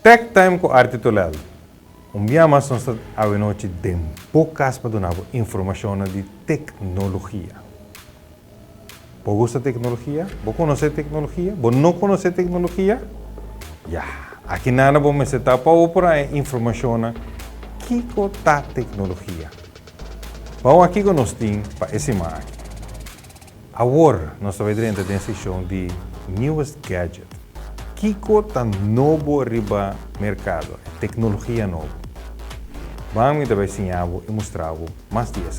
TechTime ko arti Tholel. Umbiyamas nós avenoci de poucas para donavo informação de tecnologia. Você gosta de tecnologia? Você conhece tecnologia? Você não conhece tecnologia? Ya, aqui nada vamos setar para opera informação que tá tecnologia. Vamos aqui com nós tem para esse mar. Agora nós vamos ver dentro da seção de newest gadget. Kiko tá novo riba mercado, tecnologia nova. Vamos também ensinar e mostrar mais dias.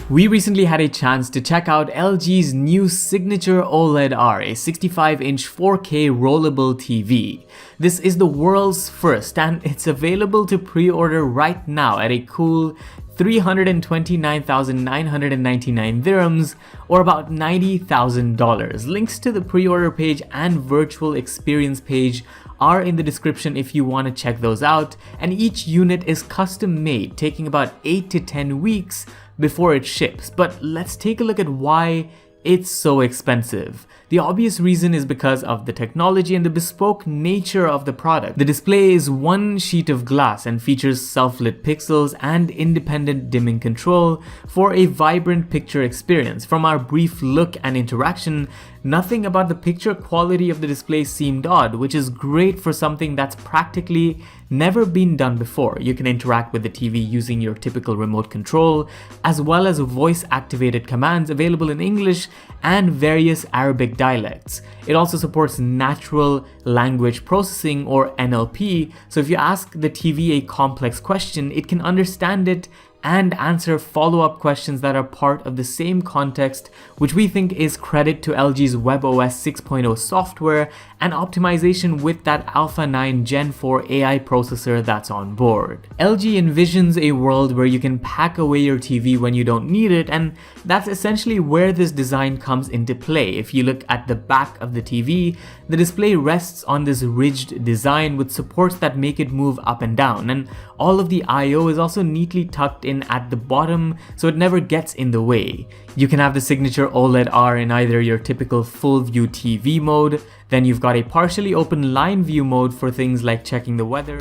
We recently had a chance to check out LG's new signature OLED-R, a 65-inch 4K rollable TV. This is the world's first, and it's available to pre-order right now at a cool 329,999 dirhams, or about $90,000. Links to the pre-order page and virtual experience page are in the description if you want to check those out, and each unit is custom made, taking about 8 to 10 weeks before it ships. But let's take a look at why it's so expensive. The obvious reason is because of the technology and the bespoke nature of the product. The display is one sheet of glass and features self-lit pixels and independent dimming control for a vibrant picture experience. From our brief look and interaction, nothing about the picture quality of the display seemed odd, which is great for something that's practically never been done before. You can interact with the TV using your typical remote control, as well as voice-activated commands available in English and various Arabic dialects. It also supports natural language processing, or NLP, so if you ask the TV a complex question, it can understand it and answer follow-up questions that are part of the same context, which we think is credit to LG's WebOS 6.0 software and optimization with that Alpha 9 Gen 4 AI processor that's on board. LG envisions a world where you can pack away your TV when you don't need it, and that's essentially where this design comes into play. If you look at the back of the TV, the display rests on this ridged design with supports that make it move up and down, and all of the I/O is also neatly tucked in at the bottom so it never gets in the way. You can have the signature OLED-R in either your typical full view TV mode, then you've got a partially open line view mode for things like checking the weather.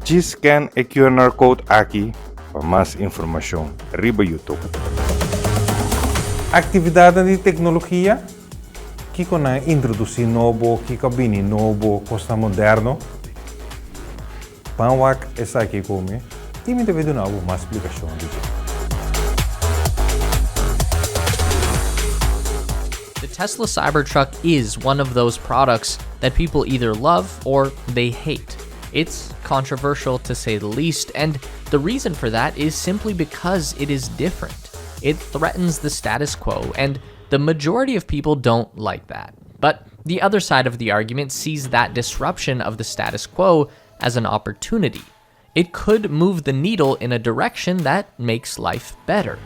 Scan a QR code aqui para mais informação. Riba YouTube. Atividade de tecnologia que com a introduzir novo, que cabine novo, costa moderno. Panwak essa aqui come. E me deve dar uma explicação disso. The Tesla Cybertruck is one of those products that people either love or they hate. It's controversial to say the least, and the reason for that is simply because it is different. It threatens the status quo, and the majority of people don't like that. But the other side of the argument sees that disruption of the status quo as an opportunity. It could move the needle in a direction that makes life better.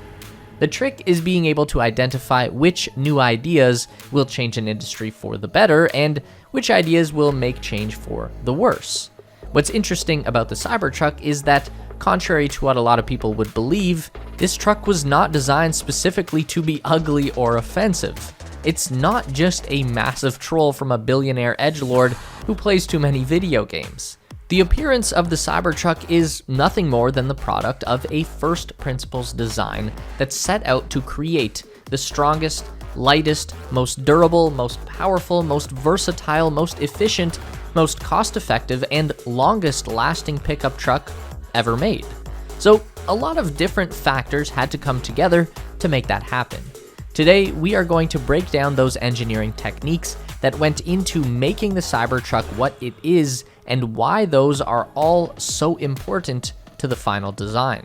The trick is being able to identify which new ideas will change an industry for the better and which ideas will make change for the worse. What's interesting about the Cybertruck is that, contrary to what a lot of people would believe, this truck was not designed specifically to be ugly or offensive. It's not just a massive troll from a billionaire edgelord who plays too many video games. The appearance of the Cybertruck is nothing more than the product of a first principles design that set out to create the strongest, lightest, most durable, most powerful, most versatile, most efficient, most cost-effective, and longest-lasting pickup truck ever made. So a lot of different factors had to come together to make that happen. Today, we are going to break down those engineering techniques that went into making the Cybertruck what it is and why those are all so important to the final design.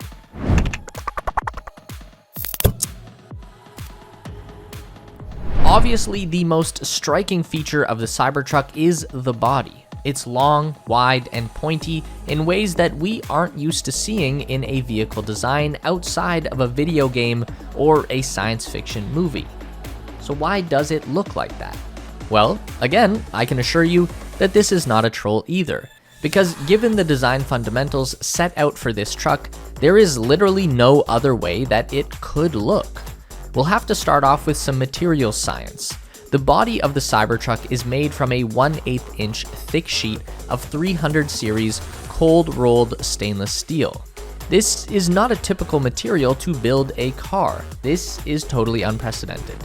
Obviously, the most striking feature of the Cybertruck is the body. It's long, wide, and pointy in ways that we aren't used to seeing in a vehicle design outside of a video game or a science fiction movie. So why does it look like that? Well, again, I can assure you that this is not a troll either, because given the design fundamentals set out for this truck, there is literally no other way that it could look. We'll have to start off with some materials science. The body of the Cybertruck is made from a 1/8 inch thick sheet of 300 series cold-rolled stainless steel. This is not a typical material to build a car. This is totally unprecedented.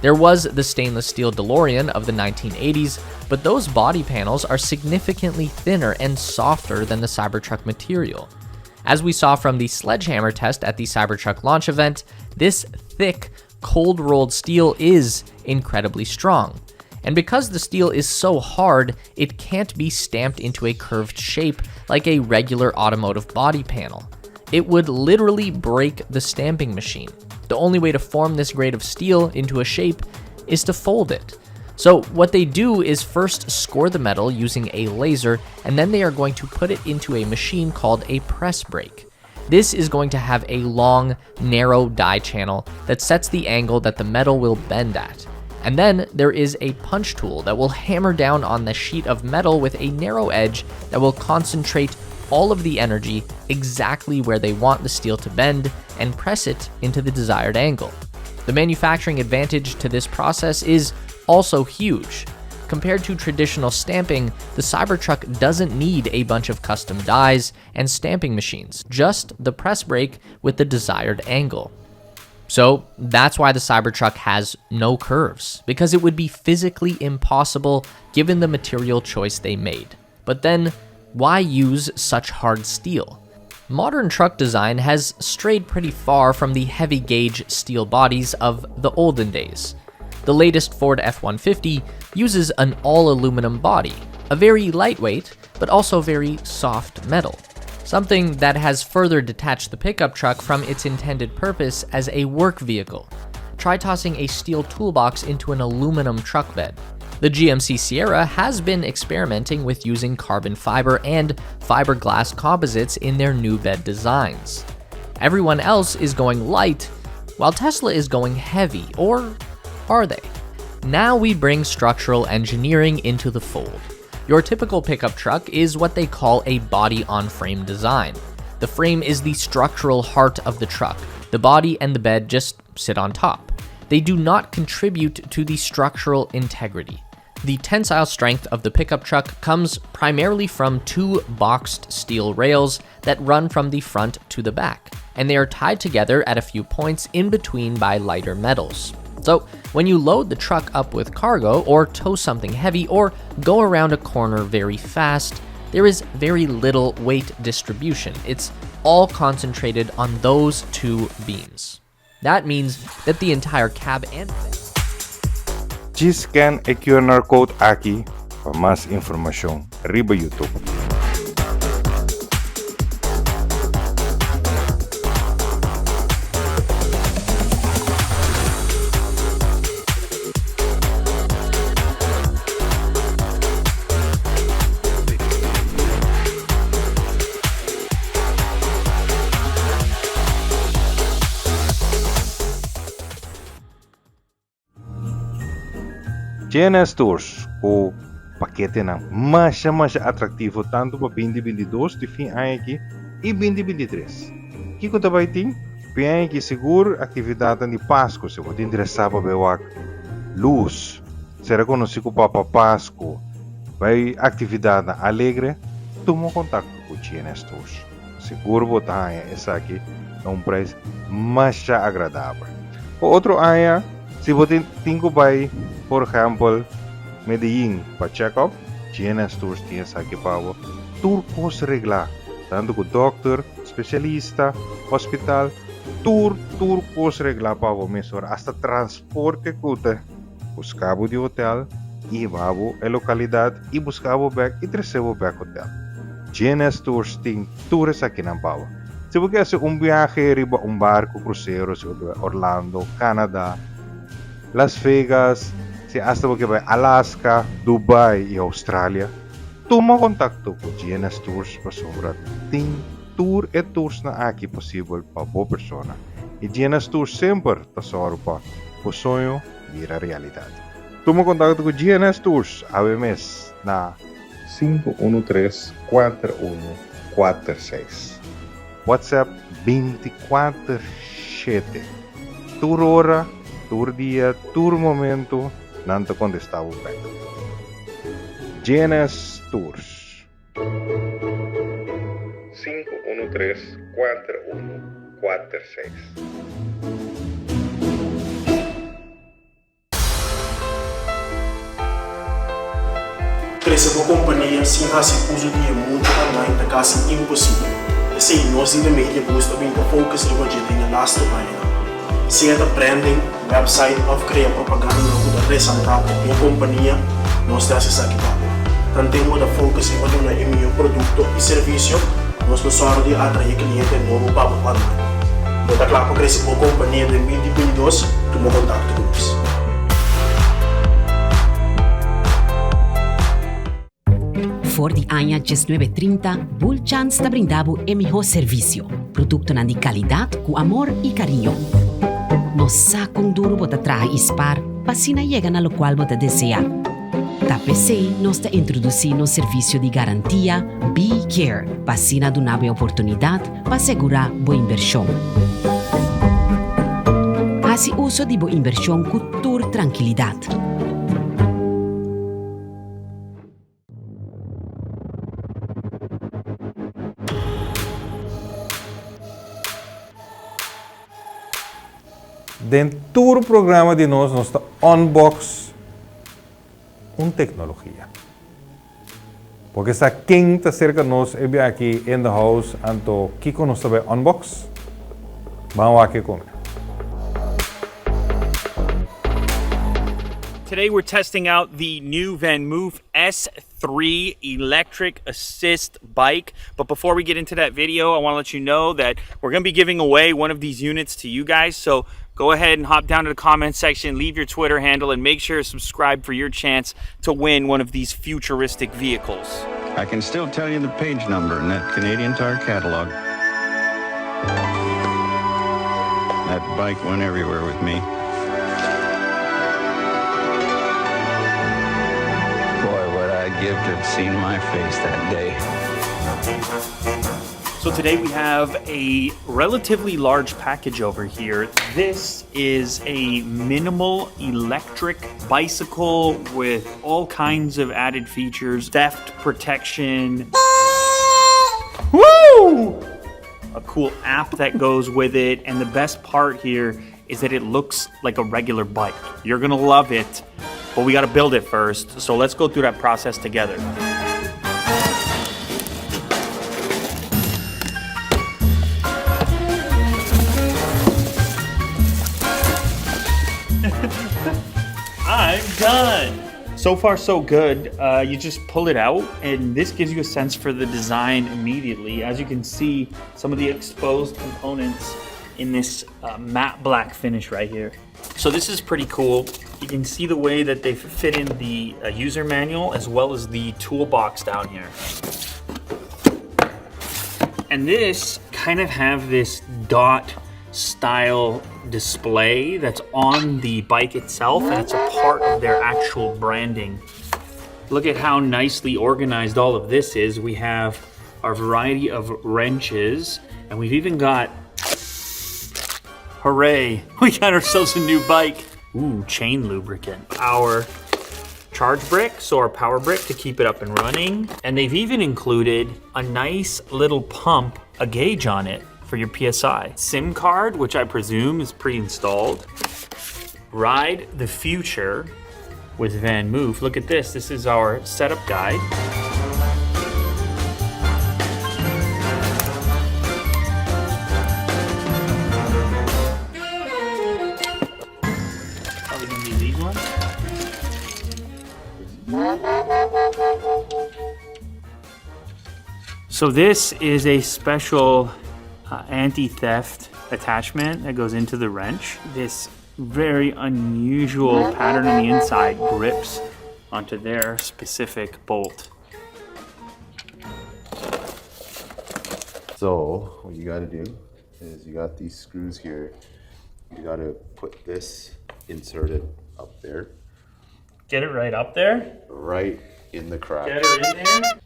There was the stainless steel DeLorean of the 1980s, but those body panels are significantly thinner and softer than the Cybertruck material. As we saw from the sledgehammer test at the Cybertruck launch event, this thick, cold-rolled steel is incredibly strong. And because the steel is so hard, it can't be stamped into a curved shape like a regular automotive body panel. It would literally break the stamping machine. The only way to form this grade of steel into a shape is to fold it. So what they do is first score the metal using a laser, and then they are going to put it into a machine called a press brake. This is going to have a long, narrow die channel that sets the angle that the metal will bend at. And then there is a punch tool that will hammer down on the sheet of metal with a narrow edge that will concentrate all of the energy exactly where they want the steel to bend and press it into the desired angle. The manufacturing advantage to this process is also huge. Compared to traditional stamping, the Cybertruck doesn't need a bunch of custom dies and stamping machines, just the press brake with the desired angle. So that's why the Cybertruck has no curves, because it would be physically impossible given the material choice they made. But then, why use such hard steel? Modern truck design has strayed pretty far from the heavy gauge steel bodies of the olden days. The latest Ford F-150 uses an all-aluminum body, a very lightweight, but also very soft metal, something that has further detached the pickup truck from its intended purpose as a work vehicle. Try tossing a steel toolbox into an aluminum truck bed. The GMC Sierra has been experimenting with using carbon fiber and fiberglass composites in their new bed designs. Everyone else is going light, while Tesla is going heavy, or are they? Now we bring structural engineering into the fold. Your typical pickup truck is what they call a body-on-frame design. The frame is the structural heart of the truck. The body and the bed just sit on top. They do not contribute to the structural integrity. The tensile strength of the pickup truck comes primarily from two boxed steel rails that run from the front to the back, and they are tied together at a few points in between by lighter metals. So when you load the truck up with cargo, or tow something heavy, or go around a corner very fast, there is very little weight distribution. It's all concentrated on those two beams. That means that the entire cab and G-scan e QR code aqui para mais informação. Arriba YouTube. GNS Tours, o paquete ng mas atrativo tanto para 2022 de fim ano aqui e 2023. Kiko tabay ting, piang aqui seguro atividade de Páscoa, se você interessar para bewak luz, será conhecido para Páscoa, vai atividade alegre, toma contato com o GNS Tours. Seguro botar essa aqui a preço mais agradável. O outro ano, se você tem que vai, por exemplo, Medellín para check-up, GNS Tours tem essa aqui para o tour cost reglar, tanto com doctor, especialista, hospital, tour cost reglar para o mesor, hasta transporte cuta, buscabo de hotel, e vabo a localidade e buscabo back e recebo back hotel. GNS Tours tem tours aqui na pau. Se você quer viaje riba barco cruzeiro, se Orlando, Canadá, Las Vegas, se hasta porque vai Alaska, Dubai e Austrália, toma contacto com GNS Tours para sobra. Tem tour e tours na aqui possível para boa persona. E GNS Tours sempre está só para o sonho virar realidade. Toma contacto com GNS Tours, ABMS, na 513-4146. WhatsApp 24/7. tur hora, tur dia, tur momento, nanto contestavo back. Jenes Tours. 513-4146. Crescer uma companhia sem fazer uso de muito online é quase impossível. Assim, nós ainda meio busca bem focus em o que tem na last página. Seja branding, website ou criar propaganda para apresentar uma companhia, nós temos essa aqui. Tanto temos a focus em o que é meu produto e serviço, nós não só de atrair cliente novo para o online. Então, claro, para crescer uma companhia de 2022, toma contato com nós. For di anja 1930, Boolchands está brindando o melhor serviço. Produto de qualidade com amor e carinho. Nos sacam duro para trazer ispar, para assim chegar na local você deseja. TPC nos está introduzindo o serviço de garantia Be Care, para assim dar uma oportunidade para segurar boa inversão. Assim uso de boa inversão com toda tranquilidade. Dentro do programa de nós está unbox tecnologia. Porque está quem está cerca de nós, é aqui in the house, anto Kiko nos está unbox. Vamos aqui comer. Today we're testing out the new VanMoof S3 electric assist bike. But before we get into that video, I want to let you know that we're going to be giving away one of these units to you guys. So go ahead and hop down to the comment section, leave your Twitter handle, and make sure to subscribe for your chance to win one of these futuristic vehicles. I can still tell you the page number in that Canadian Tire catalog. That bike went everywhere with me. Boy, what I'd give to have seen my face that day. So today we have a relatively large package over here. This is a minimal electric bicycle with all kinds of added features, theft protection. Woo! A cool app that goes with it, and the best part here is that it looks like a regular bike. You're gonna love it, but we gotta build it first. So let's go through that process together. I'm done. So far, so good. You just pull it out, and this gives you a sense for the design immediately. As you can see, some of the exposed components in this matte black finish right here. So this is pretty cool. You can see the way that they fit in the user manual as well as the toolbox down here. And this kind of have this dot style display that's on the bike itself, and it's a part of their actual branding. Look at how nicely organized all of this is. We have our variety of wrenches, and we've even got, hooray, we got ourselves a new bike. Ooh, chain lubricant. Our charge brick, so our power brick to keep it up and running. And they've even included a nice little pump, a gauge on it for your PSI. SIM card, which I presume is pre-installed. Ride the future with VanMoof. Look at this. This is our setup guide. Probably gonna be these ones. So this is a special anti-theft attachment that goes into the wrench. This very unusual pattern on the inside grips onto their specific bolt. So what you got to do is you got these screws here. You got to put this inserted up there. Get it right up there. Right in the crack. Get her in there.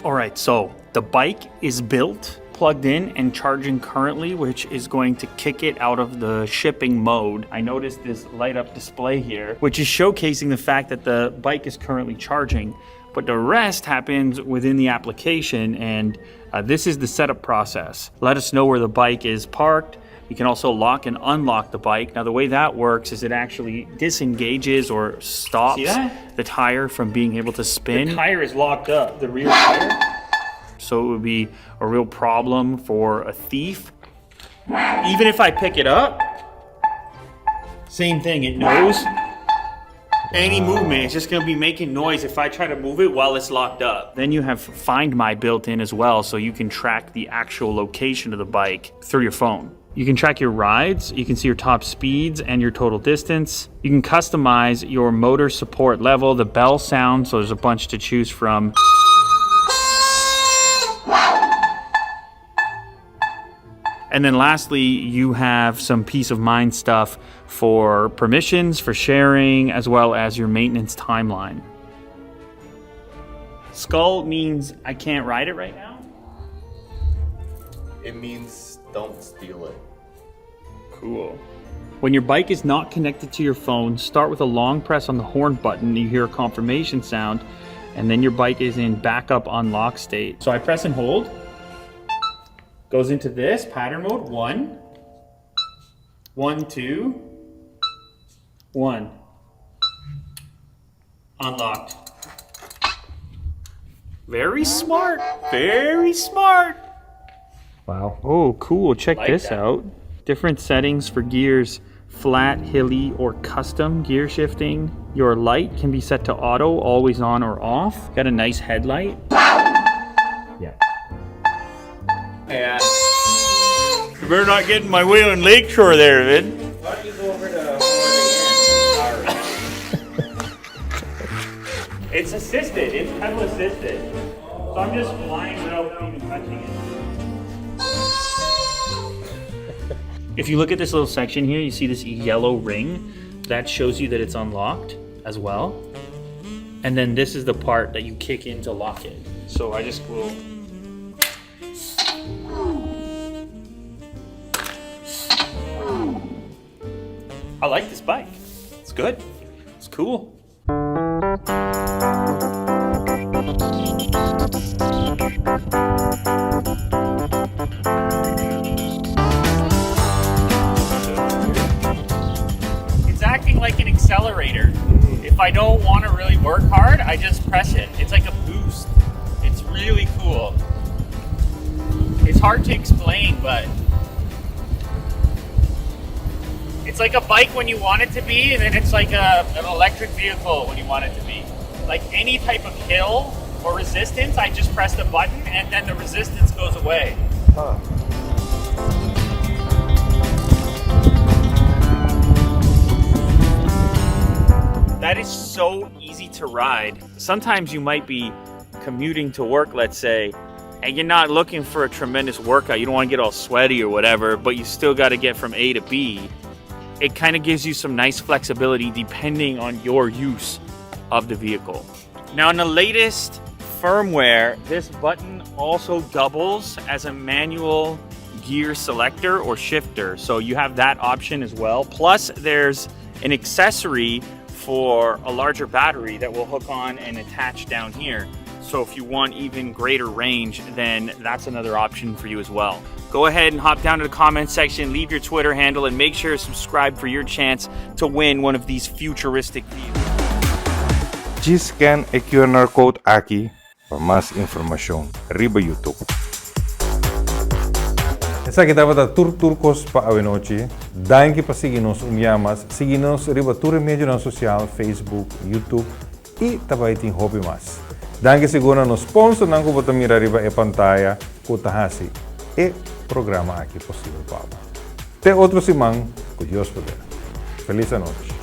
All right, so the bike is built, plugged in, and charging currently, which is going to kick it out of the shipping mode. I noticed this light up display here, which is showcasing the fact that the bike is currently charging, but the rest happens within the application, and this is the setup process. Let us know where the bike is parked. You can also lock and unlock the bike. Now the way that works is it actually disengages or stops the tire from being able to spin. The tire is locked up, the rear tire. So it would be a real problem for a thief. Even if I pick it up, same thing, it knows. Any movement, it's just gonna be making noise if I try to move it while it's locked up. Then you have Find My built in as well, so you can track the actual location of the bike through your phone. You can track your rides, you can see your top speeds and your total distance. You can customize your motor support level, the bell sound, so there's a bunch to choose from. And then lastly, you have some peace of mind stuff for permissions, for sharing, as well as your maintenance timeline. Skull means I can't ride it right now? It means don't steal it. Cool. When your bike is not connected to your phone, start with a long press on the horn button. You hear a confirmation sound, and then your bike is in backup unlock state. So I press and hold. Goes into this pattern mode. 1, 1, 2, 1. Unlocked. Very smart. Very smart. Wow. Oh, cool. Check this out. Different settings for gears: flat, hilly, or custom gear shifting. Your light can be set to auto, always on or off. Got a nice headlight. Yeah. Yeah. You better not get in my way on Lakeshore there, Vin. Why don't you go over to It's assisted. It's pedal assisted. So I'm just flying without even touching it. If you look at this little section here, you see this yellow ring. That shows you that it's unlocked as well. And then this is the part that you kick in to lock it. So I just will... I like this bike. It's good. It's cool. It's acting like an accelerator. If I don't want to really work hard, I just press it. It's like a boost. It's really cool. It's hard to explain, but it's like a bike when you want it to be, and then it's like an electric vehicle when you want it to be. Like any type of hill or resistance, I just press the button and then the resistance goes away. Huh. That is so easy to ride. Sometimes you might be commuting to work, let's say, and you're not looking for a tremendous workout. You don't want to get all sweaty or whatever, but you still got to get from A to B. It kind of gives you some nice flexibility depending on your use of the vehicle. Now in the latest firmware, this button also doubles as a manual gear selector or shifter. So you have that option as well. Plus there's an accessory for a larger battery that will hook on and attach down here. So if you want even greater range, then that's another option for you as well. Go ahead and hop down to the comment section, leave your Twitter handle, and make sure to subscribe for your chance to win one of these futuristic vehicles. G-scan e QR code aqui para mais informação. Riba YouTube. Essa aqui estava da turcos para a noite. Daí que para seguir-nos seguir-nos riba toda mídia social, Facebook, YouTube e também tem hobby mais. Daí que segura nos sponsor não vou mirar riba e pantalla com tahasi e programa aqui possível para. Te outro simão, com Deus poder. Feliz noite.